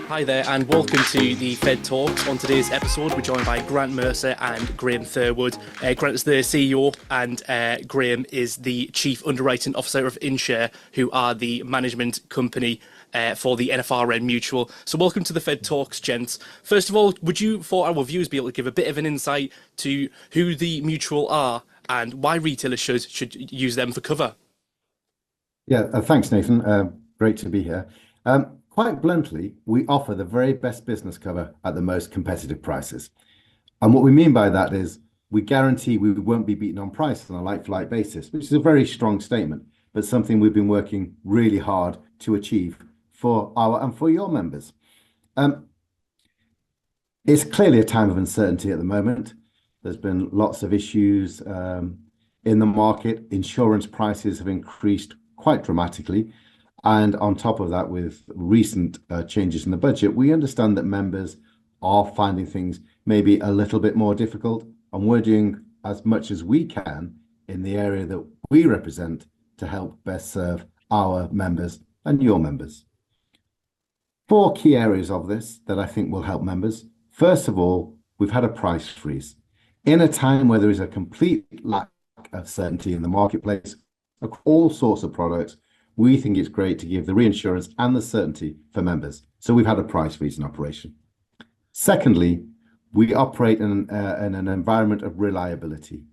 Hi there, and welcome to the Fed Talks. On today's episode, we're joined by Grant Mercer and Graeme Thurgood. Grant is the CEO, and Graeme is the Chief Underwriting Officer of Inshare, who are the management company for the NFRN Mutual. So welcome to the Fed Talks, gents. First of all, would you, for our viewers, be able to give a bit of an insight to who the Mutual are and why retailers should use them for cover? Yeah, thanks, Nathan. Great to be here. Quite bluntly, we offer the very best business cover at the most competitive prices. And what we mean by that is we guarantee we won't be beaten on price on a like-for-like basis, which is a very strong statement, but something we've been working really hard to achieve for our and for your members. It's clearly a time of uncertainty at the moment. There's been lots of issues in the market. Insurance prices have increased quite dramatically. And on top of that, with recent changes in the budget, we understand that members are finding things maybe a little bit more difficult, and we're doing as much as we can in the area that we represent to help best serve our members and your members. Four key areas of this that I think will help members. First of all, we've had a price freeze. In a time where there is a complete lack of certainty in the marketplace, all sorts of products, we think it's great to give the reinsurance and the certainty for members. So we've had a price freeze in operation. Secondly, we operate in an environment of reliability.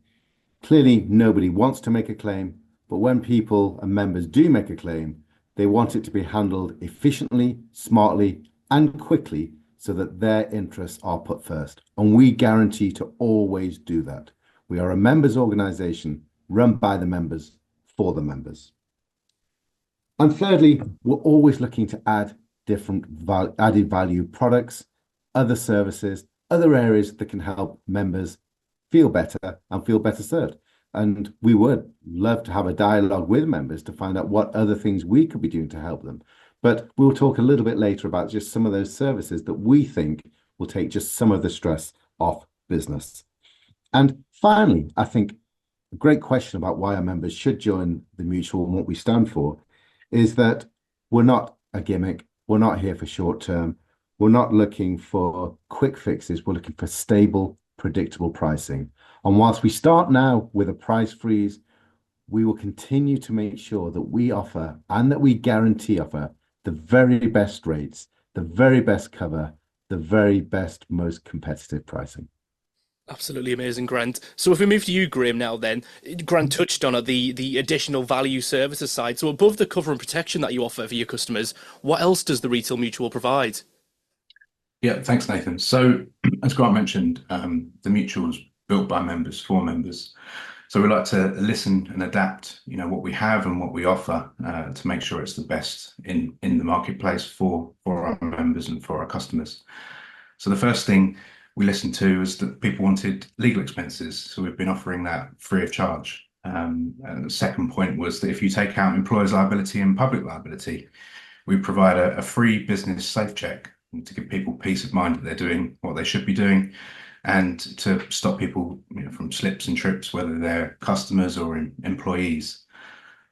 Clearly, nobody wants to make a claim, but when people and members do make a claim, they want it to be handled efficiently, smartly, and quickly so that their interests are put first. And we guarantee to always do that. We are a members' organization run by the members for the members. And thirdly, we're always looking to add different added value products, other services, other areas that can help members feel better and feel better served. And we would love to have a dialogue with members to find out what other things we could be doing to help them. But we'll talk a little bit later about just some of those services that we think will take just some of the stress off business. And finally, I think a great question about why our members should join the Mutual and what we stand for is that we're not a gimmick. We're not here for short term. We're not looking for quick fixes. We're looking for stable, predictable pricing. And whilst we start now with a price freeze, we will continue to make sure that we offer and that we guarantee offer the very best rates, the very best cover, the very best, most competitive pricing. Absolutely amazing, Grant. So if we move to you, Graeme, now then, Grant touched on it, the additional value services side. So above the cover and protection that you offer for your customers, what else does the Retail Mutual provide? Yeah, thanks, Nathan. So as Grant mentioned, the Mutual is built by members for members. So we like to listen and adapt, what we have and what we offer to make sure it's the best in the marketplace for our members and for our customers. So the first thing we listened to is that people wanted legal expenses. So we've been offering that free of charge. And the second point was that if you take out employer's liability and public liability, we provide a free business safe check to give people peace of mind that they're doing what they should be doing and to stop people from slips and trips, whether they're customers or employees.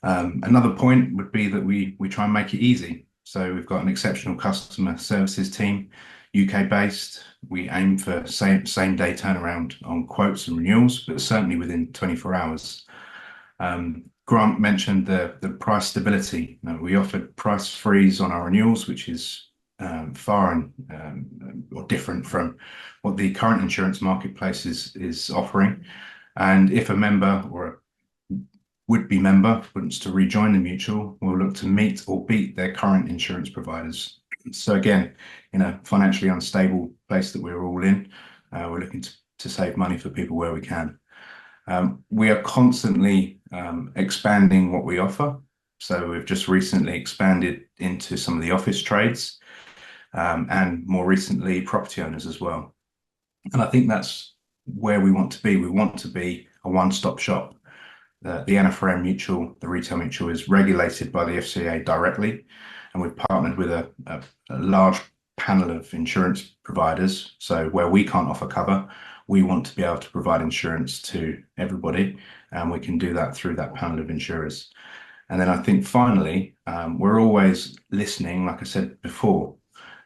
Another point would be that we try and make it easy. So we've got an exceptional customer services team, UK based. We aim for same day turnaround on quotes and renewals, but certainly within 24 hours. Grant mentioned the price stability. We offered price freeze on our renewals, which is far or different from what the current insurance marketplace is offering. And if a member or a would-be member wants to rejoin the Mutual, we'll look to meet or beat their current insurance providers. So again, in a financially unstable place that we're all in, we're looking to save money for people where we can. We are constantly expanding what we offer. So we've just recently expanded into some of the office trades and more recently property owners as well. And I think that's where we want to be. We want to be a one-stop shop. The NFRM Mutual, the Retail Mutual, is regulated by the FCA directly. And we've partnered with a large panel of insurance providers. So where we can't offer cover, we want to be able to provide insurance to everybody. And we can do that through that panel of insurers. And then I think finally, we're always listening, like I said before,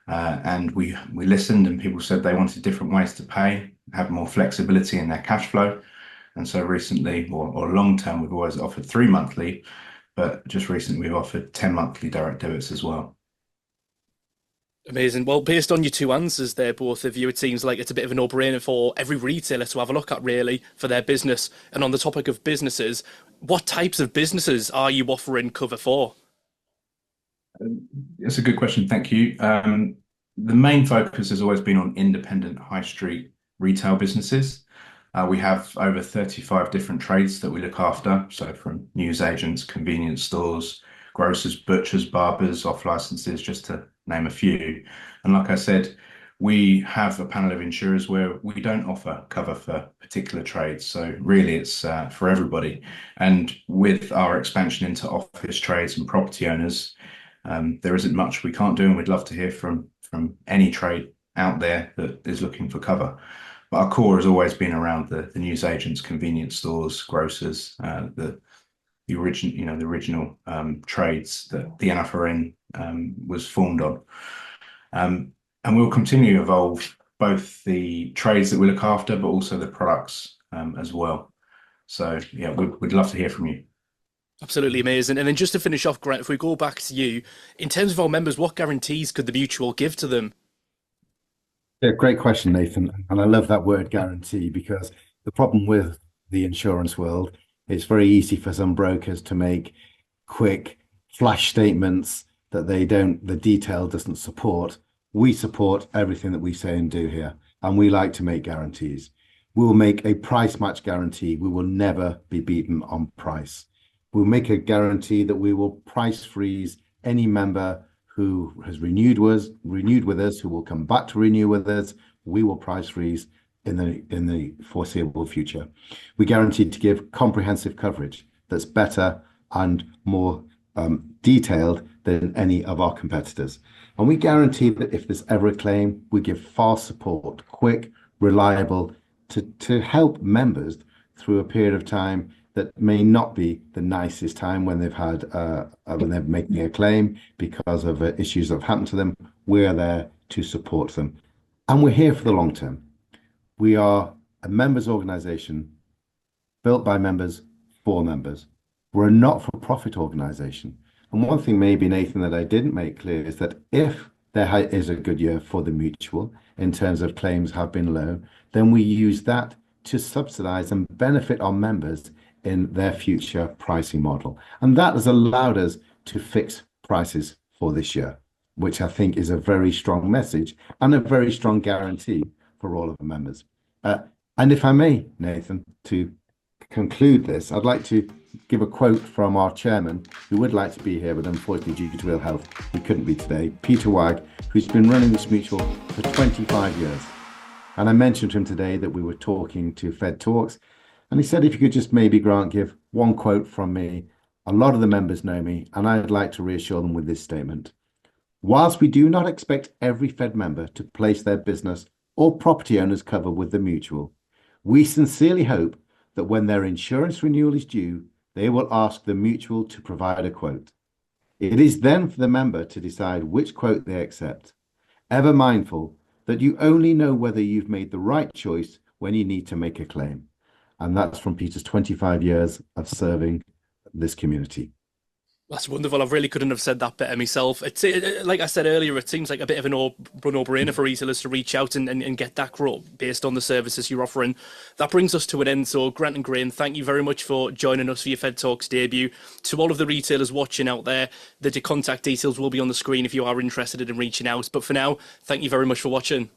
And we listened, and people said they wanted different ways to pay, have more flexibility in their cash flow. And so recently, or long term, we've always offered 3 monthly, but just recently we've offered 10 monthly direct debits as well. Amazing. Well, based on your two answers there, both of you, it seems like it's a bit of a no-brainer for every retailer to have a look at, really, for their business. And on the topic of businesses, what types of businesses are you offering cover for? That's a good question. Thank you. The main focus has always been on independent high street retail businesses. We have over 35 different trades that we look after. So from newsagents, convenience stores, grocers, butchers, barbers, off licenses, just to name a few. And like I said, we have a panel of insurers where we don't offer cover for particular trades. So really it's for everybody. And with our expansion into office trades and property owners, there isn't much we can't do, and we'd love to hear from any trade out there that is looking for cover. But our core has always been around the newsagents, convenience stores, grocers, the original trades that the NFRN was formed on. And we'll continue to evolve both the trades that we look after, but also the products as well. So yeah, we'd love to hear from you. Absolutely amazing. And then just to finish off, Grant, if we go back to you, in terms of our members, what guarantees could the mutual give to them? Yeah, great question, Nathan. And I love that word guarantee, because the problem with the insurance world, it's very easy for some brokers to make quick flash statements that the detail doesn't support. We support everything that we say and do here, and we like to make guarantees. We will make a price match guarantee. We will never be beaten on price. We'll make a guarantee that we will price freeze any member who has renewed with us, who will come back to renew with us. We will price freeze in the foreseeable future. We guarantee to give comprehensive coverage that's better and more detailed than any of our competitors. And we guarantee that if there's ever a claim, we give fast support, quick, reliable, to help members through a period of time that may not be the nicest time when when they're making a claim because of issues that have happened to them. We're there to support them, and we're here for the long term. We are a members organisation built by members for members. We're a not-for-profit organisation, and one thing maybe, Nathan, that I didn't make clear is that if there is a good year for the mutual in terms of claims have been low, then we use that to subsidise and benefit our members in their future pricing model. And that has allowed us to fix prices for this year, which I think is a very strong message and a very strong guarantee for all of the members. And if I may, Nathan, to conclude this, I'd like to give a quote from our chairman, who would like to be here, but unfortunately due to ill health, he couldn't be today, Peter Wagg, who's been running this mutual for 25 years. And I mentioned to him today that we were talking to Fed Talks, and he said, if you could just maybe, Grant, give one quote from me. A lot of the members know me, and I'd like to reassure them with this statement. Whilst we do not expect every Fed member to place their business or property owners cover with the mutual, we sincerely hope that when their insurance renewal is due, they will ask the mutual to provide a quote. It is then for the member to decide which quote they accept, ever mindful that you only know whether you've made the right choice when you need to make a claim. And that's from Peter's 25 years of serving this community. That's wonderful. I really couldn't have said that better myself. Like I said earlier, it seems like a bit of a no-brainer for retailers to reach out and get that quote based on the services you're offering. That brings us to an end. So Grant and Graeme, thank you very much for joining us for your Fed Talks debut. To all of the retailers watching out there, the contact details will be on the screen if you are interested in reaching out. But for now, thank you very much for watching.